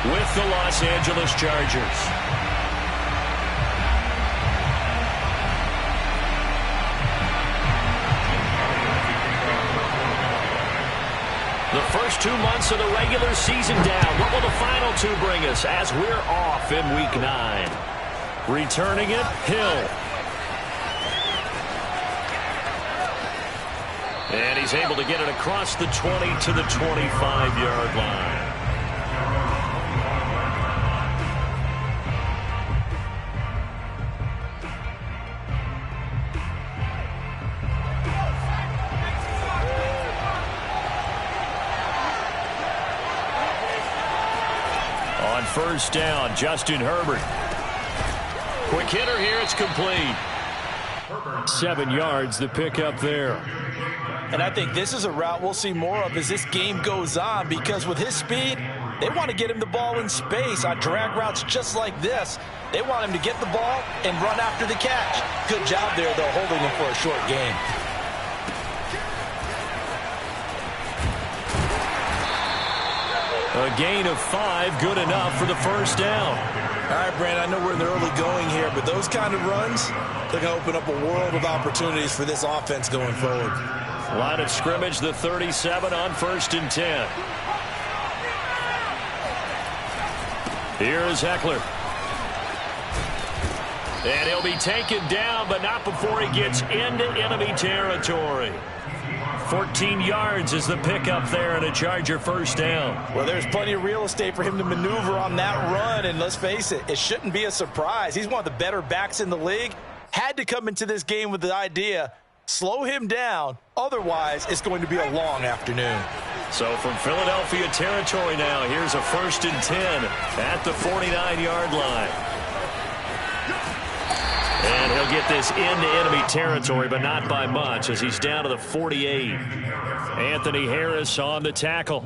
with the Los Angeles Chargers. The first 2 months of the regular season down. What will the final two bring us as we're off in Week 9? Returning it, Hill. And he's able to get it across the 20 to the 25-yard line. On first down, Justin Herbert. Quick hitter here, it's complete. 7 yards, the pickup there. And I think this is a route we'll see more of as this game goes on, because with his speed, they want to get him the ball in space on drag routes just like this. They want him to get the ball and run after the catch. Good job there, though, holding him for a short gain. A gain of 5, good enough for the first down. All right, Brandon, I know we're in the early going here, but those kind of runs, they're going to open up a world of opportunities for this offense going forward. Line of scrimmage, the 37 on first and 10. Here is Eckler. And he'll be taken down, but not before he gets into enemy territory. 14 yards is the pickup there and a Charger first down. Well, there's plenty of real estate for him to maneuver on that run, and let's face it, it shouldn't be a surprise. He's one of the better backs in the league. Had to come into this game with the idea, slow him down, otherwise it's going to be a long afternoon. So from Philadelphia territory now, here's a first and 10 at the 49-yard line. And he'll get this into enemy territory, but not by much, as he's down to the 48. Anthony Harris on the tackle.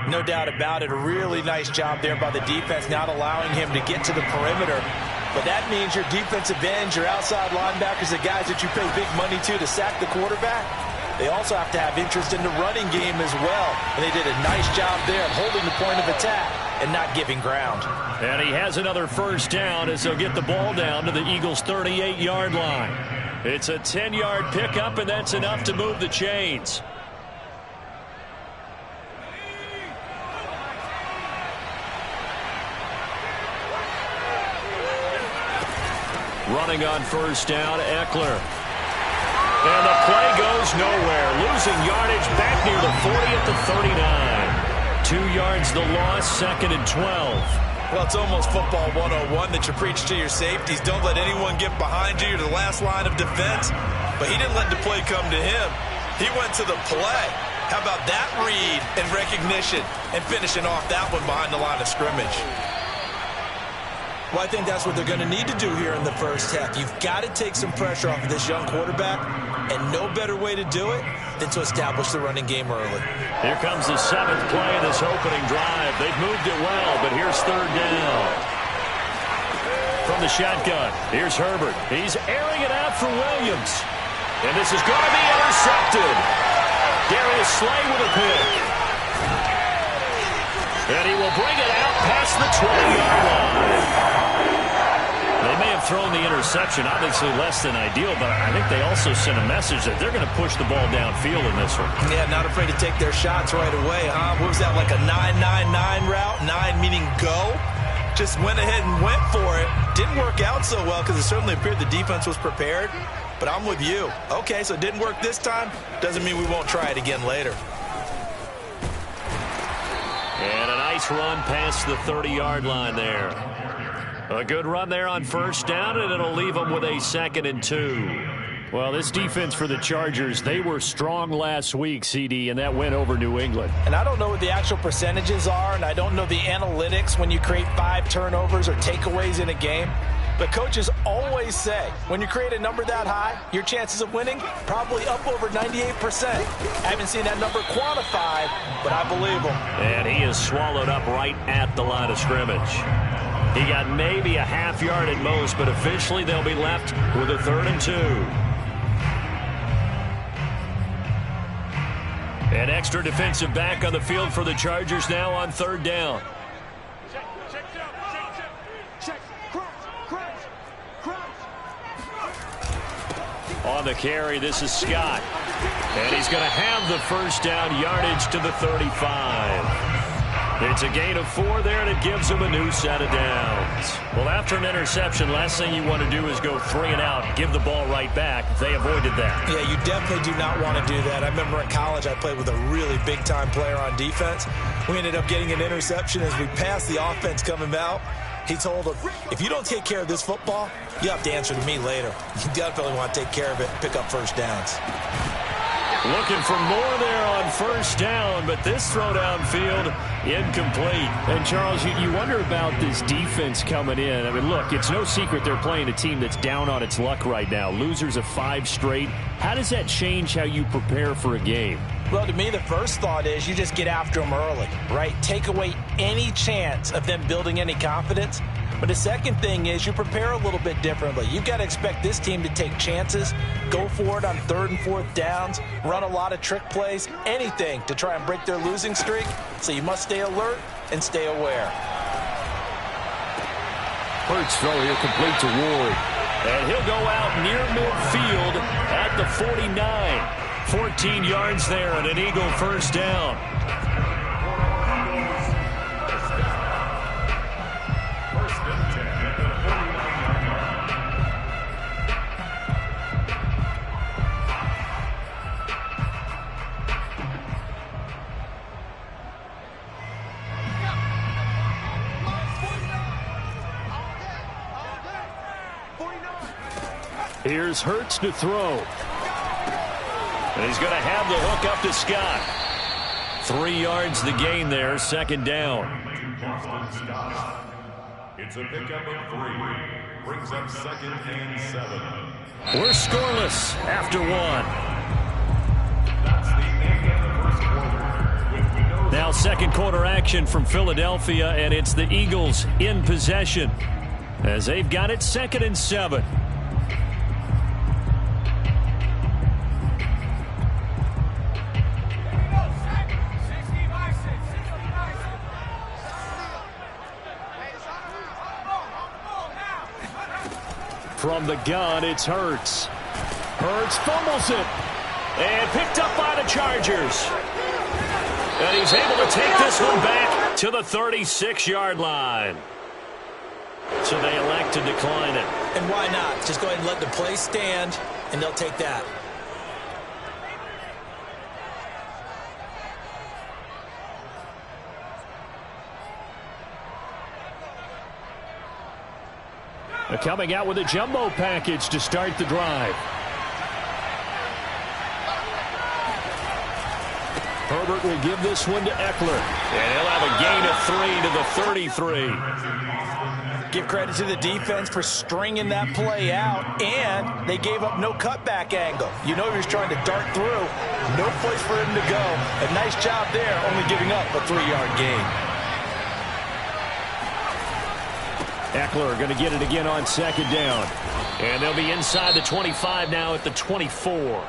No doubt about it. A really nice job there by the defense, not allowing him to get to the perimeter. But that means your defensive ends, your outside linebackers, the guys that you pay big money to sack the quarterback, they also have to have interest in the running game as well. And they did a nice job there of holding the point of attack and not giving ground. And he has another first down as they'll get the ball down to the Eagles' 38-yard line. It's a 10-yard pickup, and that's enough to move the chains. Running on first down, Eckler. And the play goes nowhere. Losing yardage back near the 40 at the 39. 2 yards the loss, second and 12. Well, it's almost football 101 that you preach to your safeties. Don't let anyone get behind you. You're the last line of defense. But he didn't let the play come to him. He went to the play. How about that read and recognition and finishing off that one behind the line of scrimmage? Well, I think that's what they're going to need to do here in the first half. You've got to take some pressure off of this young quarterback, and no better way to do it than to establish the running game early. Here comes the 7th play of this opening drive. They've moved it well, but here's third down. From the shotgun, here's Herbert. He's airing it out for Williams. And this is going to be intercepted. Darius Slay with a pick. And he will bring it out past the 20-yard line. They may have thrown the interception, obviously less than ideal, but I think they also sent a message that they're going to push the ball downfield in this one. Yeah, not afraid to take their shots right away, huh? What was that, like a 9-9-9 route? 9 meaning go? Just went ahead and went for it. Didn't work out so well because it certainly appeared the defense was prepared, but I'm with you. Okay, so it didn't work this time. Doesn't mean we won't try it again later. And a nice run past the 30-yard line there. A good run there on first down, and it'll leave them with a 2nd and 2. Well, this defense for the Chargers, they were strong last week, CD, and that went over New England. And I don't know what the actual percentages are, and I don't know the analytics when you create 5 turnovers or takeaways in a game. But coaches always say, when you create a number that high, your chances of winning probably up over 98%. I haven't seen that number quantified, but I believe them. And he is swallowed up right at the line of scrimmage. He got maybe a half yard at most, but officially they'll be left with a 3rd and 2. An extra defensive back on the field for the Chargers now on 3rd down. on the carry. This is Scott. And he's going to have the first down, yardage to the 35. It's a gain of 4 there, and it gives him a new set of downs. Well, after an interception, last thing you want to do is go 3 and out, give the ball right back. They avoided that. Yeah, you definitely do not want to do that. I remember in college I played with a really big-time player on defense. We ended up getting an interception as we passed the offense coming out. He told him, if you don't take care of this football, you have to answer to me later. You definitely want to take care of it and pick up first downs. Looking for more there on first down, but this throw downfield incomplete. And, Charles, you wonder about this defense coming in. I mean, look, it's no secret they're playing a team that's down on its luck right now. Losers of 5 straight. How does that change how you prepare for a game? Well, to me, the first thought is you just get after them early, right? Take away any chance of them building any confidence. But the second thing is you prepare a little bit differently. You've got to expect this team to take chances, go for it on 3rd and 4th downs, run a lot of trick plays, anything to try and break their losing streak. So you must stay alert and stay aware. Hurts throw here complete to Ward. And he'll go out near midfield at the 49. 14 yards there and an Eagle first down. Here's Hurts to throw. And he's going to have the hook up to Scott. 3 yards the gain there, second down. It's a pickup of 3. Brings up 2nd and 7. We're scoreless after 1. That's the end of the first quarter. Now second quarter action from Philadelphia, and it's the Eagles in possession as they've got it 2nd and 7. From the gun, it's Hurts. Hurts fumbles it. And picked up by the Chargers. And he's able to take this one back to the 36-yard line. So they elect to decline it. And why not? Just go ahead and let the play stand, and they'll take that. Coming out with a jumbo package to start the drive. Herbert will give this one to Eckler. And he'll have a gain of 3 to the 33. Give credit to the defense for stringing that play out, and they gave up no cutback angle. You know he was trying to dart through. No place for him to go. A nice job there, only giving up a 3-yard gain. Eckler going to get it again on second down. And they'll be inside the 25 now at the 24.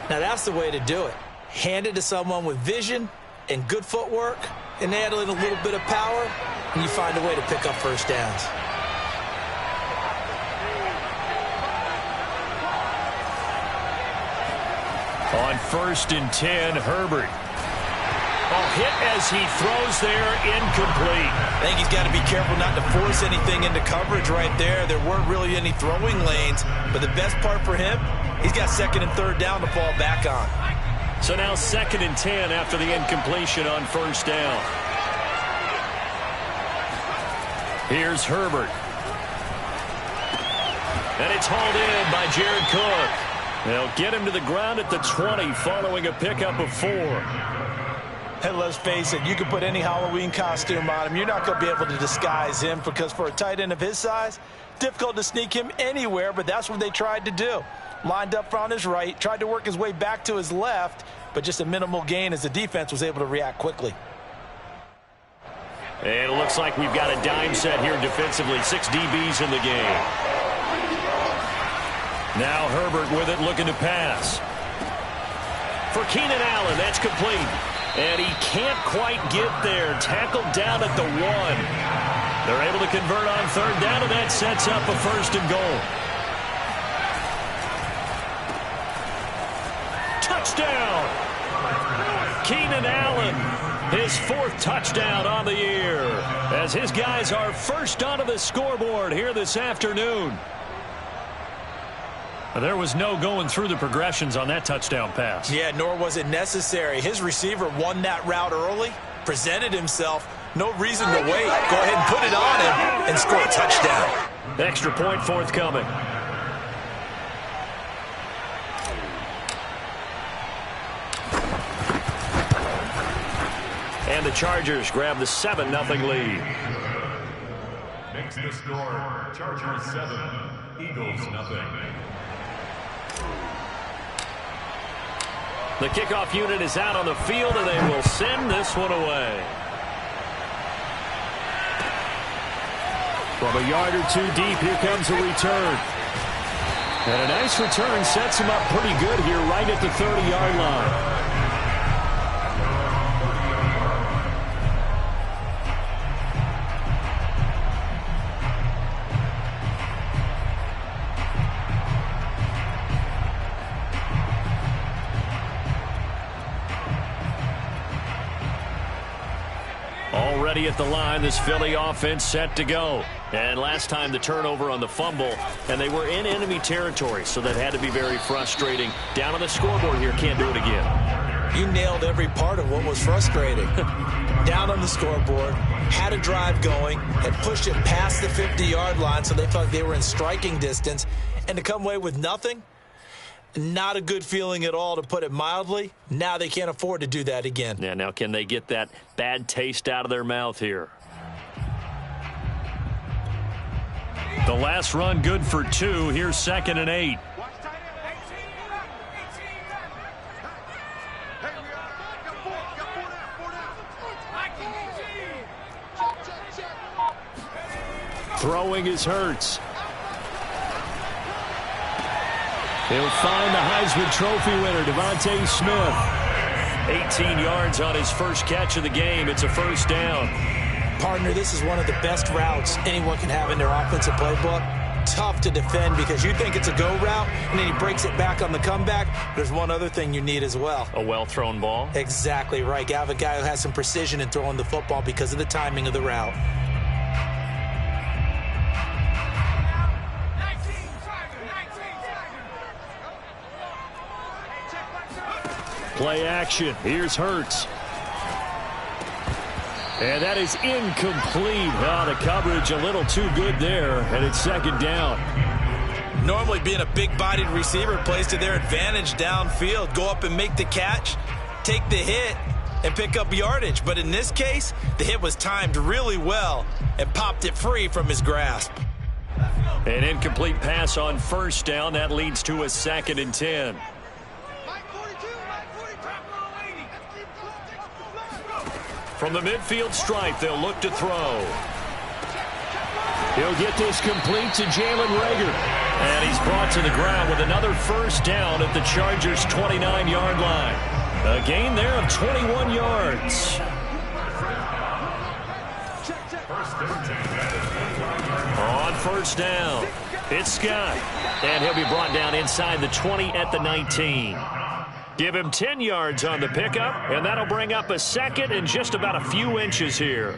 Now that's the way to do it. Hand it to someone with vision and good footwork, and add in a little bit of power, and you find a way to pick up first downs. On 1st and 10, Herbert. Hit as he throws there, incomplete. I think he's got to be careful not to force anything into coverage right there. There weren't really any throwing lanes, but the best part for him, he's got 2nd and 3rd down to fall back on. So now 2nd and 10 after the incompletion on first down. Here's Herbert. And it's hauled in by Jared Cook. They'll get him to the ground at the 20 following a pickup of 4. And let's face it, you can put any Halloween costume on him. You're not going to be able to disguise him because for a tight end of his size, difficult to sneak him anywhere, but that's what they tried to do. Lined up on his right, tried to work his way back to his left, but just a minimal gain as the defense was able to react quickly. And it looks like we've got a dime set here defensively. 6 DBs in the game. Now Herbert with it, looking to pass. For Keenan Allen, that's complete. And he can't quite get there. Tackled down at the 1. They're able to convert on 3rd down, and that sets up a 1st and goal. touchdown. Keenan Allen, his 4th touchdown on the year, as his guys are first onto the scoreboard here this afternoon. There was no going through the progressions on that touchdown pass. Yeah, nor was it necessary. His receiver won that route early, presented himself. No reason to wait. Go ahead and put it on him and score a touchdown. Extra point forthcoming. And the Chargers grab the 7-0 lead. Makes the score Chargers 7, Eagles 0. The kickoff unit is out on the field, and they will send this one away. From a yard or 2 deep, here comes a return. And a nice return sets him up pretty good here right at the 30-yard line. Already at the line, this Philly offense set to go. And last time the turnover on the fumble, and they were in enemy territory, so that had to be very frustrating. Down on the scoreboard here, can't do it again. You nailed every part of what was frustrating. Down on the scoreboard, had a drive going, had pushed it past the 50-yard line, so they felt like they were in striking distance, and to come away with nothing, not a good feeling at all, to put it mildly. Now they can't afford to do that again. Yeah, now can they get that bad taste out of their mouth here? The last run good for 2. Here's 2nd and 8. Throwing is Hurts. He'll find the Heisman Trophy winner, Devontae Smith. 18 yards on his first catch of the game. It's a first down. Partner, this is one of the best routes anyone can have in their offensive playbook. Tough to defend because you think it's a go route, and then he breaks it back on the comeback. There's one other thing you need as well. A well-thrown ball? Exactly right. You have a guy who has some precision in throwing the football because of the timing of the route. Play action. Here's Hurts. And that is incomplete. Oh, the coverage a little too good there, and it's 2nd down. Normally being a big-bodied receiver plays to their advantage downfield. Go up and make the catch, take the hit, and pick up yardage. But in this case, the hit was timed really well and popped it free from his grasp. An incomplete pass on first down. That leads to a 2nd and 10. From the midfield stripe, they'll look to throw. He'll get this complete to Jalen Reagor. And he's brought to the ground with another first down at the Chargers' 29-yard line. A gain there of 21 yards. On first down, it's Scott. And he'll be brought down inside the 20 at the 19. Give him 10 yards on the pickup, and that'll bring up a 2nd and just about a few inches here.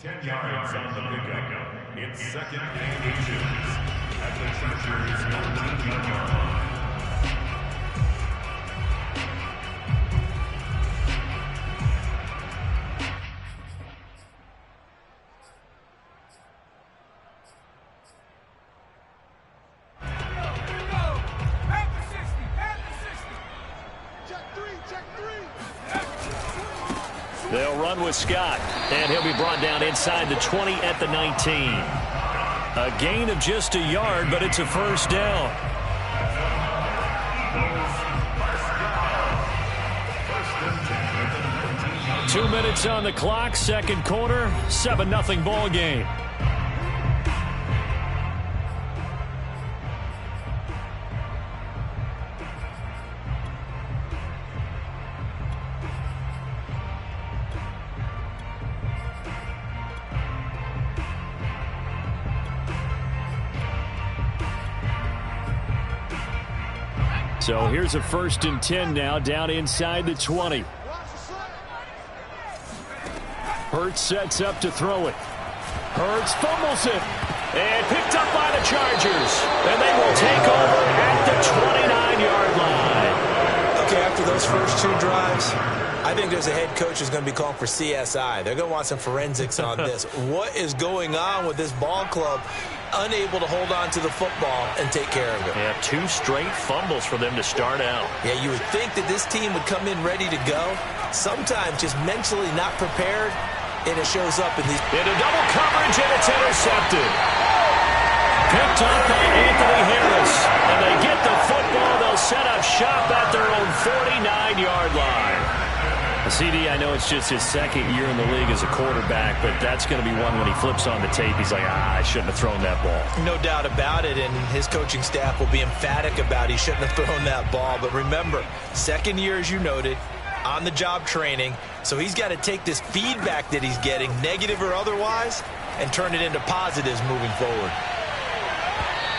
10 yards on the pickup. It's 2nd and inches at the Chargers' 19-yard line. They'll run with Scott, and he'll be brought down inside the 20 at the 19. A gain of just a yard, but it's a first down. Two minutes on the clock, 2nd quarter, 7-0 ball game. So here's a 1st and 10 now, down inside the 20. Hurts sets up to throw it. Hurts fumbles it. And picked up by the Chargers. And they will take over at the 29-yard line. Okay, after those first 2 drives, I think there's a head coach who's going to be calling for CSI. They're going to want some forensics on this. What is going on with this ball club? Unable to hold on to the football and take care of it. Yeah, 2 straight fumbles for them to start out. Yeah, you would think that this team would come in ready to go. Sometimes just mentally not prepared, and it shows up in these. Into double coverage, and it's intercepted. Picked up by Anthony Harris. And they get the football. They'll set up shop at their own 49-yard line. CD, I know it's just his 2nd year in the league as a quarterback, but that's going to be one when he flips on the tape. He's like, I shouldn't have thrown that ball. No doubt about it, and his coaching staff will be emphatic about he shouldn't have thrown that ball. But remember, 2nd year, as you noted, on-the-job training, so he's got to take this feedback that he's getting, negative or otherwise, and turn it into positives moving forward.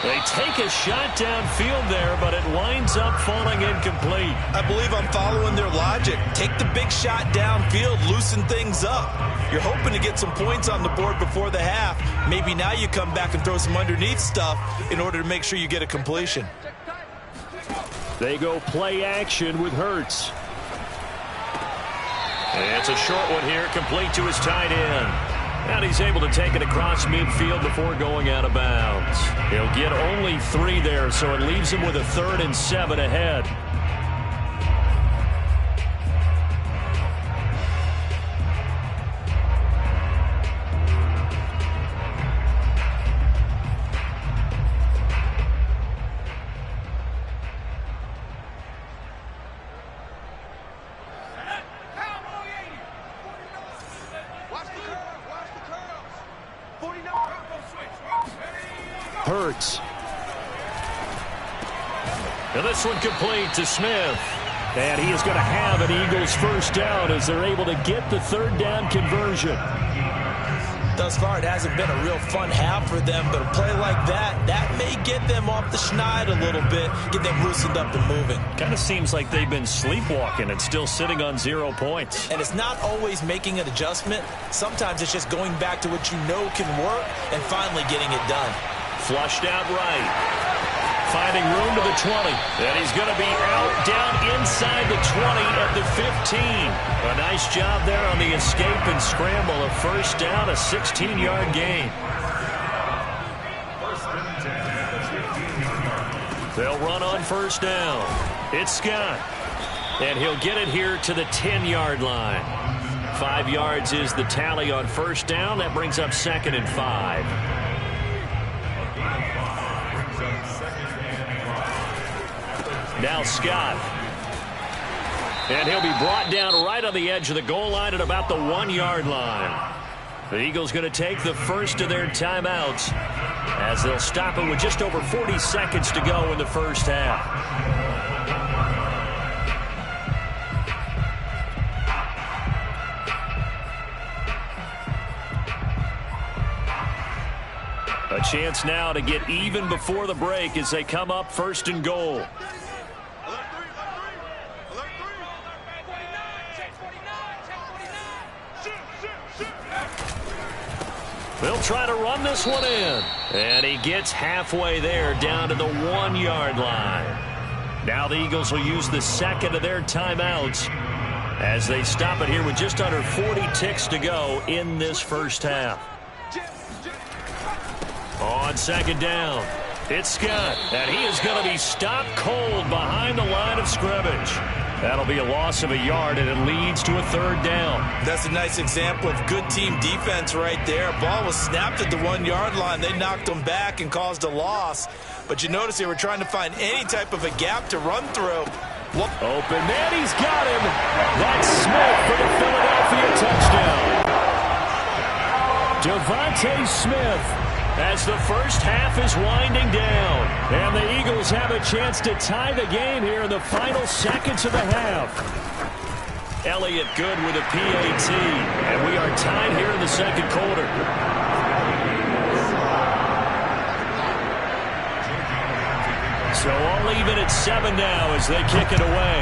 They take a shot downfield there, but it winds up falling incomplete. I believe I'm following their logic. Take the big shot downfield, loosen things up. You're hoping to get some points on the board before the half. Maybe now you come back and throw some underneath stuff in order to make sure you get a completion. They go play action with Hurts. It's a short one here, complete to his tight end. And he's able to take it across midfield before going out of bounds. He'll get only 3 there, so it leaves him with a 3rd and 7 ahead. Hurts. And this one complete to Smith. And he is going to have an Eagles 1st down as they're able to get the 3rd down conversion. Thus far, it hasn't been a real fun half for them, but a play like that may get them off the schneid a little bit, get them loosened up and moving. Kind of seems like they've been sleepwalking and still sitting on 0 points. And it's not always making an adjustment. Sometimes it's just going back to what you know can work and finally getting it done. Flushed out right. Finding room to the 20. And he's going to be out down inside the 20 at the 15. A nice job there on the escape and scramble. A 1st down, a 16-yard gain. They'll run on 1st down. It's Scott. And he'll get it here to the 10-yard line. 5 yards is the tally on 1st down. That brings up 2nd and 5. Now Scott. And he'll be brought down right on the edge of the goal line at about the 1-yard line. The Eagles going to take the 1st of their timeouts as they'll stop it with just over 40 seconds to go in the 1st half. A chance now to get even before the break as they come up 1st and goal. They'll try to run this one in. And he gets halfway there down to the 1-yard line. Now the Eagles will use the 2nd of their timeouts as they stop it here with just under 40 ticks to go in this 1st half. On 2nd down, it's Scott. And he is going to be stopped cold behind the line of scrimmage. That'll be a loss of a yard, and it leads to a 3rd down. That's a nice example of good team defense right there. Ball was snapped at the 1-yard line. They knocked them back and caused a loss. But you notice they were trying to find any type of a gap to run through. Open man, he's got him. That's Smith for the Philadelphia touchdown. Devontae Smith as the 1st half is winding down. And the Eagles have a chance to tie the game here in the final seconds of the half. Elliott good with a PAT. And we are tied here in the 2nd quarter. So all leave it at 7 now as they kick it away.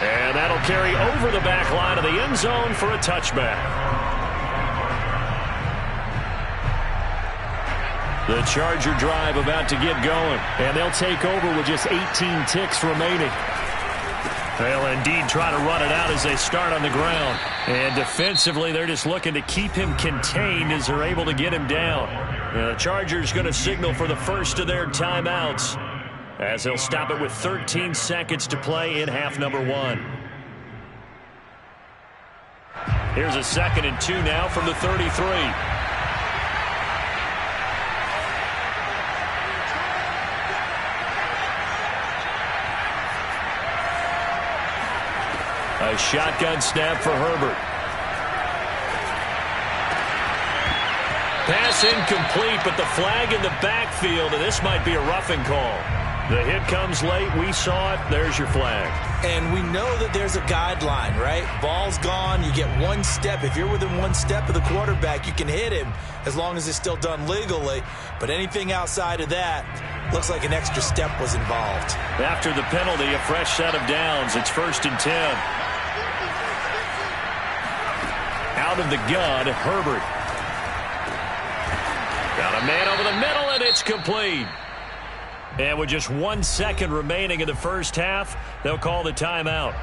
And that'll carry over the back line of the end zone for a touchback. The Charger drive about to get going, and they'll take over with just 18 ticks remaining. They'll indeed try to run it out as they start on the ground. And defensively, they're just looking to keep him contained as they're able to get him down. The Chargers going to signal for the first of their timeouts as they'll stop it with 13 seconds to play in half number 1. Here's a 2nd and 2 now from the 33. A shotgun snap for Herbert. Pass incomplete, but the flag in the backfield, and this might be a roughing call. The hit comes late. We saw it. There's your flag. And we know that there's a guideline, right? Ball's gone. You get one step. If you're within one step of the quarterback, you can hit him as long as it's still done legally. But anything outside of that looks like an extra step was involved. After the penalty, a fresh set of downs. It's 1st and 10. Out of the gun, Herbert. Got a man over the middle, and it's complete. And with just 1 second remaining in the first half, they'll call the timeout.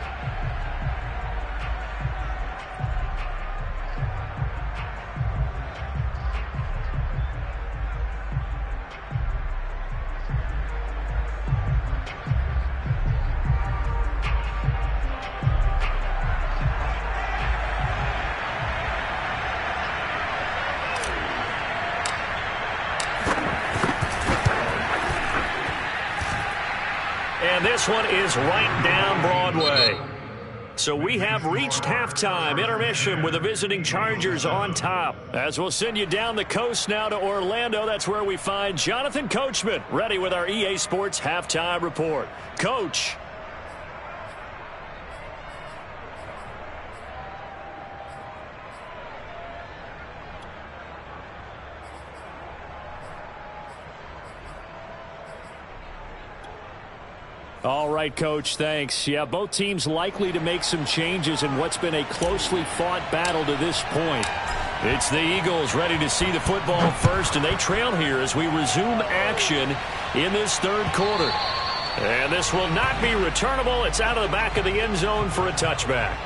And this one is right down Broadway. So we have reached halftime intermission with the visiting Chargers on top. As we'll send you down the coast now to Orlando, that's where we find Jonathan Coachman ready with our EA Sports halftime report. Coach. All right, Coach, thanks. Yeah, both teams likely to make some changes in what's been a closely fought battle to this point. It's the Eagles ready to see the football first, and they trail here as we resume action in this third quarter. And this will not be returnable. It's out of the back of the end zone for a touchback.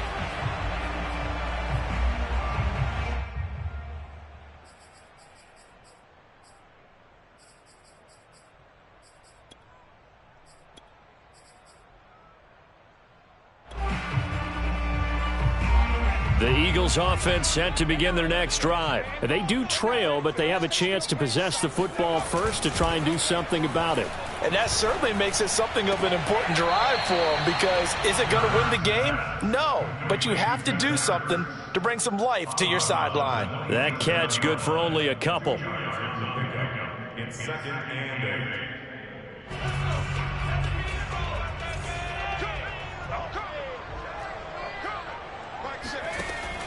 The Eagles offense set to begin their next drive. They do trail, but they have a chance to possess the football first to try and do something about it. And that certainly makes it something of an important drive for them, because is it going to win the game? No, but you have to do something to bring some life to your sideline. That catch good for only a couple. It's 2nd and 8.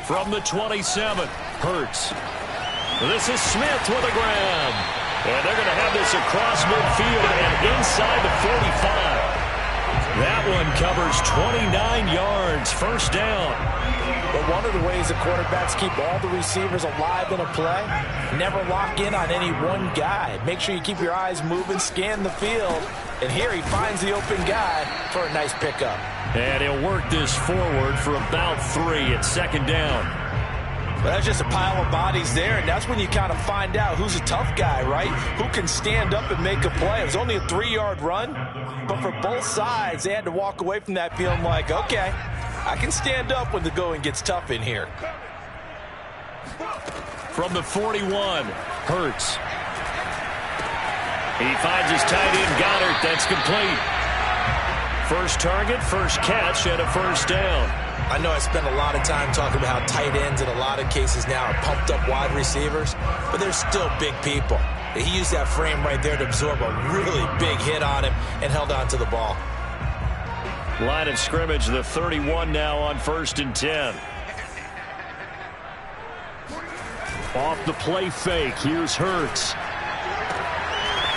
From the 27, Hurts. This is Smith with a grab. And they're going to have this across midfield and inside the 45. That one covers 29 yards, first down. But one of the ways the quarterbacks keep all the receivers alive in a play, never lock in on any one guy. Make sure you keep your eyes moving, scan the field. And here he finds the open guy for a nice pickup. And he'll work this forward for about 3 at 2nd down. Well, that's just a pile of bodies there, and that's when you kind of find out who's a tough guy, right? Who can stand up and make a play. It was only a 3-yard run, but for both sides, they had to walk away from that feeling like, okay, I can stand up when the going gets tough in here. From the 41, Hurts. He finds his tight end, Goddard. That's complete. First target, first catch, and a first down. I know I spent a lot of time talking about how tight ends in a lot of cases now are pumped up wide receivers, but they're still big people. He used that frame right there to absorb a really big hit on him and held on to the ball. Line of scrimmage, the 31 now on 1st and 10. Off the play fake, here's Hurts.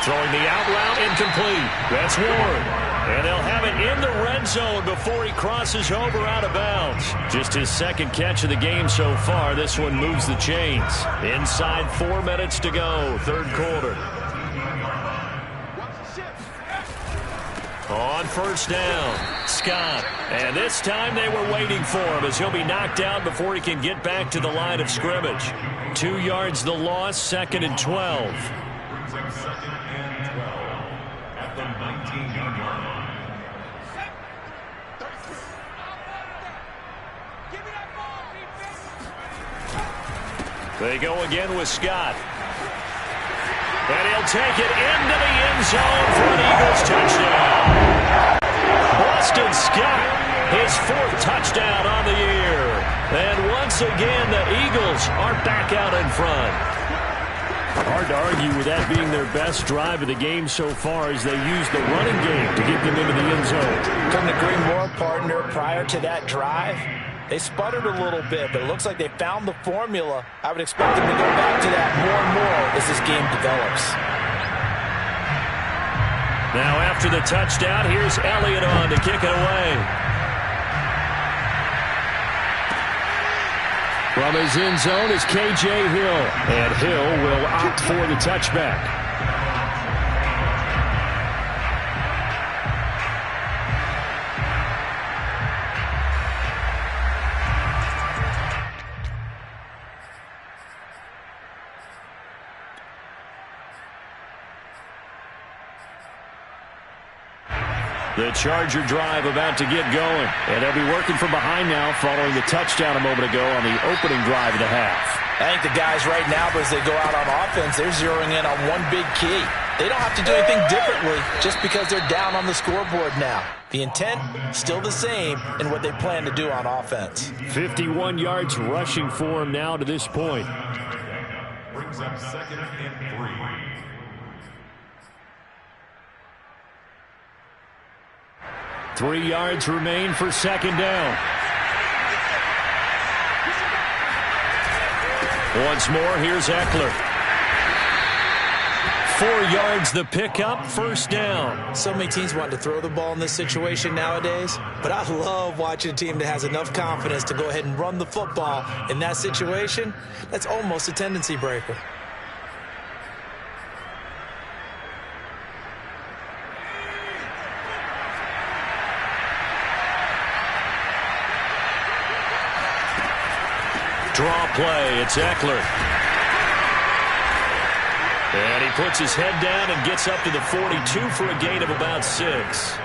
Throwing the out route incomplete. That's Ward. And they'll have it in the red zone before he crosses over out of bounds. Just his second catch of the game so far. This one moves the chains. Inside 4 minutes to go, third quarter. On first down, Scott. And this time they were waiting for him as he'll be knocked out before he can get back to the line of scrimmage. 2 yards the loss, 2nd and 12. Second and 12 at the 19-yard line. They go again with Scott. And he'll take it into the end zone for an Eagles touchdown. Boston Scott, his 4th touchdown on the year. And once again, the Eagles are back out in front. Hard to argue with that being their best drive of the game so far as they use the running game to get them into the end zone. Couldn't agree more, partner. Prior to that drive, they sputtered a little bit, but it looks like they found the formula. I would expect them to go back to that more and more as this game develops. Now after the touchdown, here's Elliott on to kick it away. From his end zone is K.J. Hill. And Hill will opt for the touchback. The Charger drive about to get going. And they'll be working from behind now following the touchdown a moment ago on the opening drive of the half. I think the guys right now, as they go out on offense, they're zeroing in on one big key. They don't have to do anything differently just because they're down on the scoreboard now. The intent, still the same in what they plan to do on offense. 51 yards rushing for him now to this point. Brings up 2nd and 3. Three yards remain for 2nd down. Once more, here's Eckler. 4 yards the pickup, 1st down. So many teams want to throw the ball in this situation nowadays, but I love watching a team that has enough confidence to go ahead and run the football in that situation. That's almost a tendency breaker. Draw play, it's Eckler. And he puts his head down and gets up to the 42 for a gain of about 6.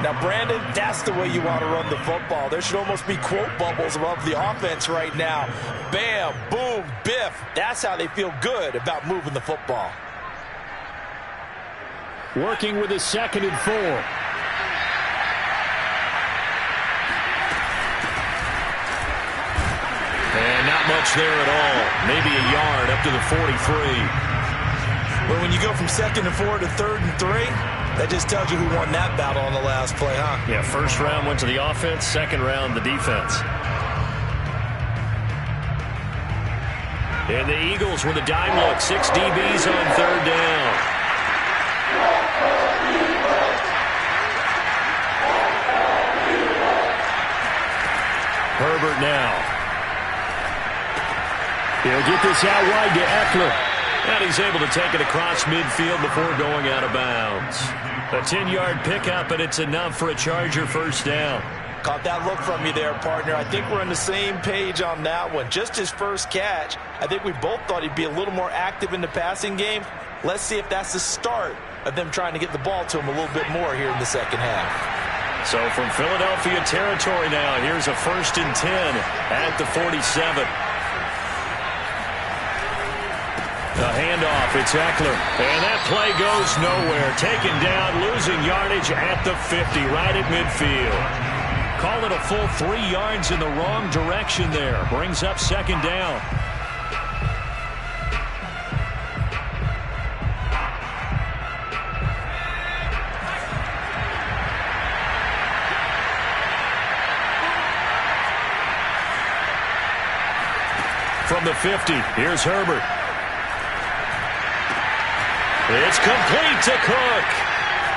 Now, Brandon, that's the way you want to run the football. There should almost be quote bubbles above the offense right now. Bam, boom, biff. That's how they feel good about moving the football. Working with a 2nd and 4. And not much there at all. Maybe a yard up to the 43. But when you go from 2nd and 4 to 3rd and 3, that just tells you who won that battle on the last play, huh? Yeah, 1st round went to the offense, 2nd round the defense. And the Eagles with a dime look, 6 DBs on 3rd down. Herbert now. He'll get this out wide to Eckler. And he's able to take it across midfield before going out of bounds. A 10-yard pickup, and it's enough for a Charger 1st down. Caught that look from you there, partner. I think we're on the same page on that one. Just his first catch. I think we both thought he'd be a little more active in the passing game. Let's see if that's the start of them trying to get the ball to him a little bit more here in the 2nd half. So from Philadelphia territory now, here's a 1st and 10 at the 47. The handoff, it's Eckler. And that play goes nowhere. Taken down, losing yardage at the 50, right at midfield. Call it a full 3 yards in the wrong direction there. Brings up 2nd down. From the 50, here's Herbert. It's complete to Cook.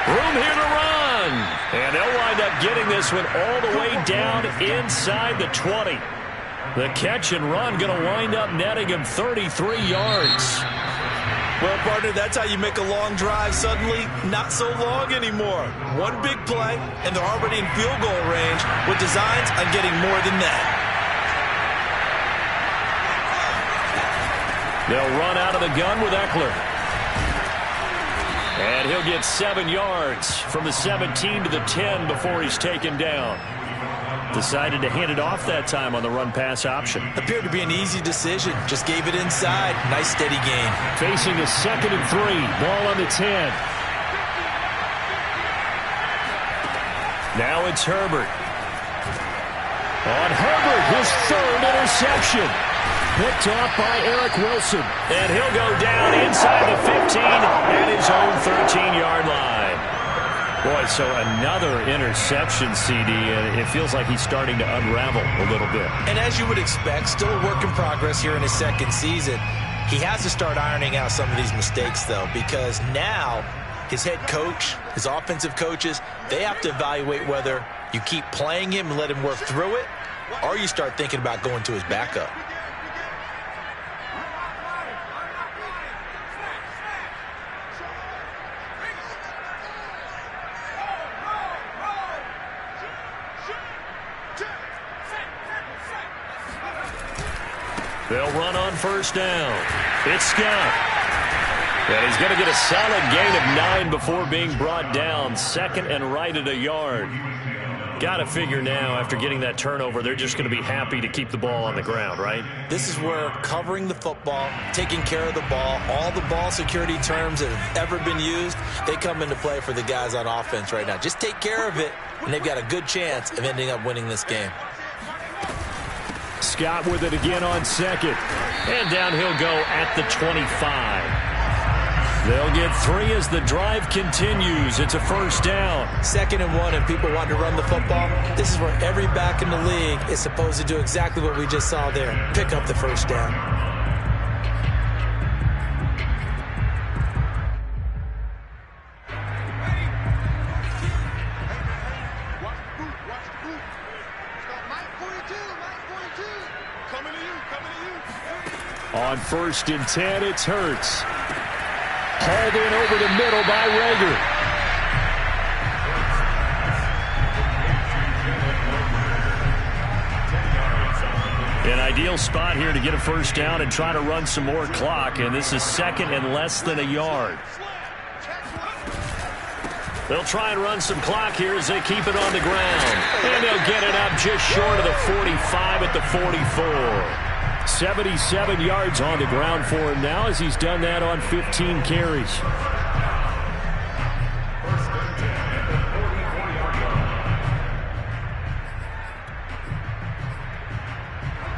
Room here to run. And they'll wind up getting this one all the way down inside the 20. The catch and run going to wind up netting him 33 yards. Well, partner, that's how you make a long drive suddenly not so long anymore. One big play, and they're already in field goal range with designs on getting more than that. They'll run out of the gun with Eckler. And he'll get 7 yards from the 17 to the 10 before he's taken down. Decided to hand it off that time on the run-pass option. Appeared to be an easy decision. Just gave it inside. Nice steady gain. Facing a 2nd and 3. Ball on the 10. Now it's Herbert. On Herbert, his 3rd interception. Picked off by Eric Wilson. And he'll go down inside the 15 at his own 13-yard line. Boy, so another interception, CD, and it feels like he's starting to unravel a little bit. And as you would expect, still a work in progress here in his 2nd season. He has to start ironing out some of these mistakes, though, because now his head coach, his offensive coaches, they have to evaluate whether you keep playing him and let him work through it, or you start thinking about going to his backup. They'll run on 1st down. It's Scott. And he's going to get a solid gain of 9 before being brought down. 2nd and right at a yard. Got to figure now, after getting that turnover, they're just going to be happy to keep the ball on the ground, right? This is where covering the football, taking care of the ball, all the ball security terms that have ever been used, they come into play for the guys on offense right now. Just take care of it, and they've got a good chance of ending up winning this game. Scott with it again on 2nd. And down he'll go at the 25. They'll get 3 as the drive continues. It's a 1st down. 2nd and 1, and people want to run the football. This is where every back in the league is supposed to do exactly what we just saw there. Pick up the 1st down. On 1st and 10, it's Hurts. Hauled in over the middle by Rager. An ideal spot here to get a 1st down and try to run some more clock, and this is 2nd and less than a yard. They'll try and run some clock here as they keep it on the ground. And they'll get it up just short of the 45 at the 44. 77 yards on the ground for him now as he's done that on 15 carries.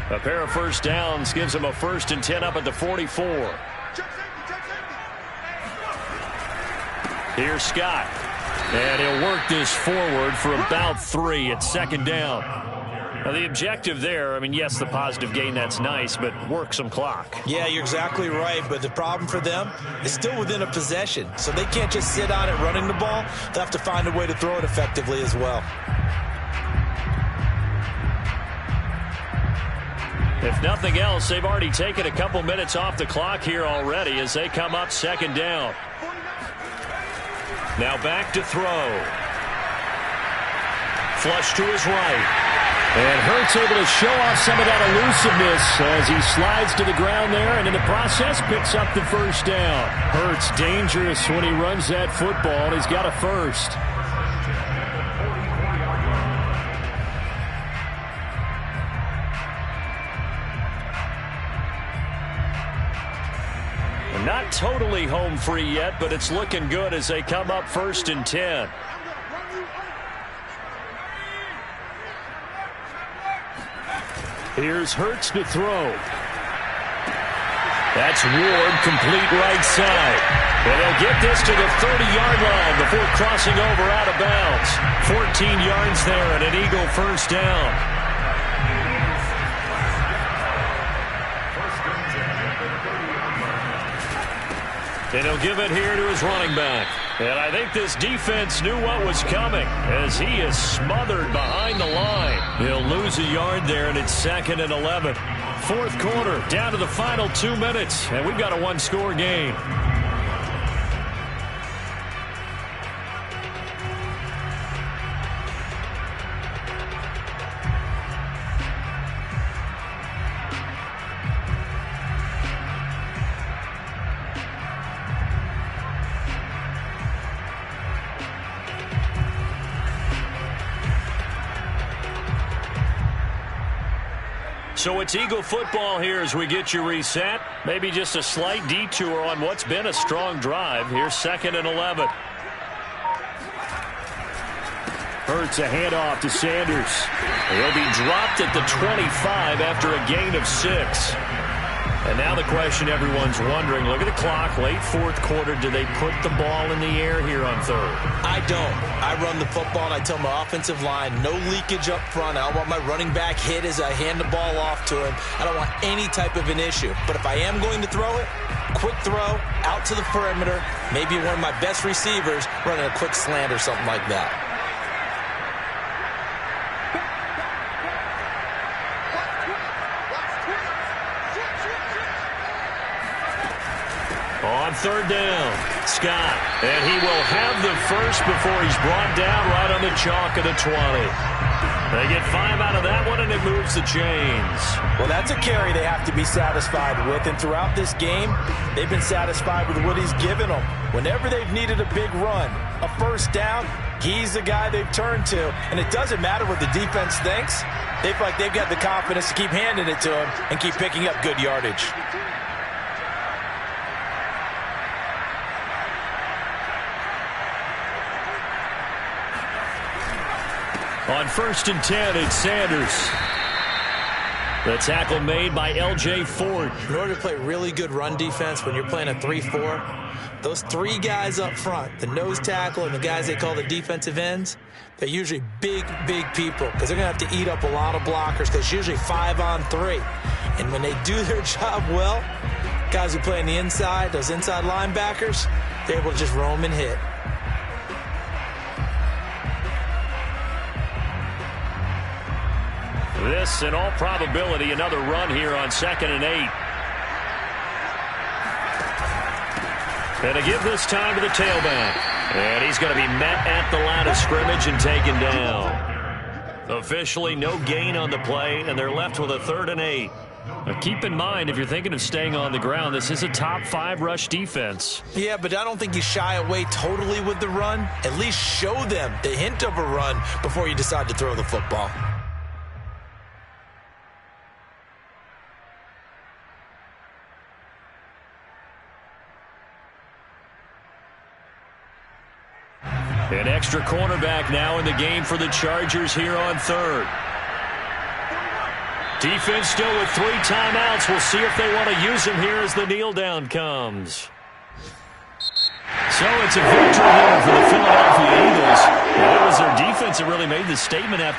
A pair of 1st downs gives him a 1st and 10 up at the 44. Here's Scott. And he'll work this forward for about 3 at 2nd down. Now, the objective there, I mean, yes, the positive gain, that's nice, but work some clock. Yeah, you're exactly right, but the problem for them is still within a possession, so they can't just sit on it running the ball. They'll have to find a way to throw it effectively as well. If nothing else, they've already taken a couple minutes off the clock here already as they come up 2nd down. Now back to throw. Flush to his right. And Hurts able to show off some of that elusiveness as he slides to the ground there and in the process picks up the 1st down. Hurts dangerous when he runs that football. He's got a 1st. Not totally home free yet, but it's looking good as they come up 1st and 10. Here's Hurts to throw. That's Ward, complete right side. And they'll get this to the 30-yard line before crossing over out of bounds. 14 yards there and an Eagle 1st down. And he'll give it here to his running back. And I think this defense knew what was coming as he is smothered behind the line. He'll lose a yard there, and it's 2nd and 11. Fourth quarter, down to the final 2 minutes, and we've got a one-score game. So it's Eagle football here as we get you reset. Maybe just a slight detour on what's been a strong drive. Here's 2nd and 11. Hurts a handoff to Sanders. He'll be dropped at the 25 after a gain of 6. And now the question everyone's wondering, look at the clock, late fourth quarter, do they put the ball in the air here on third? I don't. I run the football and I tell my offensive line, no leakage up front. I don't want my running back hit as I hand the ball off to him. I don't want any type of an issue. But if I am going to throw it, quick throw, out to the perimeter, maybe one of my best receivers running a quick slant or something like that. On third down, Scott, and he will have the first before he's brought down right on the chalk of the 20. They get 5 out of that one, and it moves the chains. Well, that's a carry they have to be satisfied with, and throughout this game, they've been satisfied with what he's given them. Whenever they've needed a big run, a first down, he's the guy they've turned to, and it doesn't matter what the defense thinks. They feel like they've got the confidence to keep handing it to him and keep picking up good yardage. On 1st and 10, it's Sanders. The tackle made by L.J. Ford. In order to play really good run defense when you're playing a 3-4, those 3 guys up front, the nose tackle and the guys they call the defensive ends, they're usually big, big people because they're going to have to eat up a lot of blockers because it's usually 5 on 3. And when they do their job well, guys who play on the inside, those inside linebackers, they're able to just roam and hit. This, in all probability, another run here on 2nd and 8. And to give this time to the tailback. And he's going to be met at the line of scrimmage and taken down. Officially no gain on the play, and they're left with a 3rd and 8. Now keep in mind, if you're thinking of staying on the ground, this is a top 5 rush defense. Yeah, but I don't think you shy away totally with the run. At least show them the hint of a run before you decide to throw the football. An extra cornerback now in the game for the Chargers here on third. Defense still with 3 timeouts. We'll see if they want to use them here as the kneel down comes. So it's a victory here for the Philadelphia Eagles. It was their defense that really made the statement after